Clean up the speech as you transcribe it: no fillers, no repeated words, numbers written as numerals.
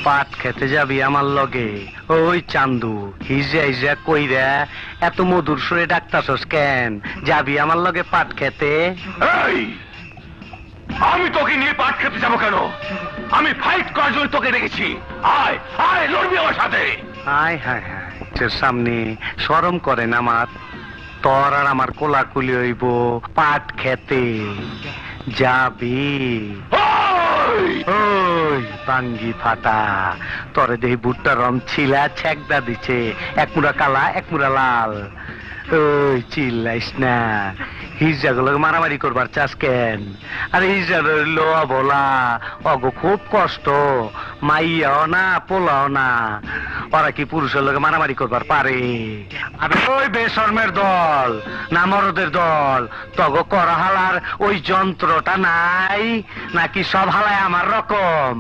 পাট খেতে যাবি আমার লগে? ওই চান্দু, হিজা হিজা কইরা এত মধুর সুরে ডাকতাছস কেন? যাবি আমার লগে পাট খেতে? এই, আমি তোকে নিয়ে পাট খেতে যাবো কেন? আমি ফাইট করার জন্য তোকে রেখেছি। আয় আয়, লড়বি আমার সাথে। হায় হায় হায়, সামনে শরম করে না আমার? তোর আর আমার কোলাকুলি হইব পাট খেতে। যাবি? ওই বাঙ্গি ফাটা, তোরে দেহি ভুট্টা রম ছিলা ছেকদা দিছে, এক মুড়া কালা এক মুড়া লাল। ওই চিল্লাইস না, হিজড়াগুলো মারামারি করবার চাস কেন? আরে হিজড়া রইলো বলা, অগো খুব কষ্ট, মাইয়াও না পোলাও না, ওরা কি পুরুষের লোকে মারামারি করবার পারে? আরে ওই বেশর্মের দল না মরদের দল, তগো করা হালার ওই যন্ত্রটা নাই নাকি? সব হালায় আমার রকম।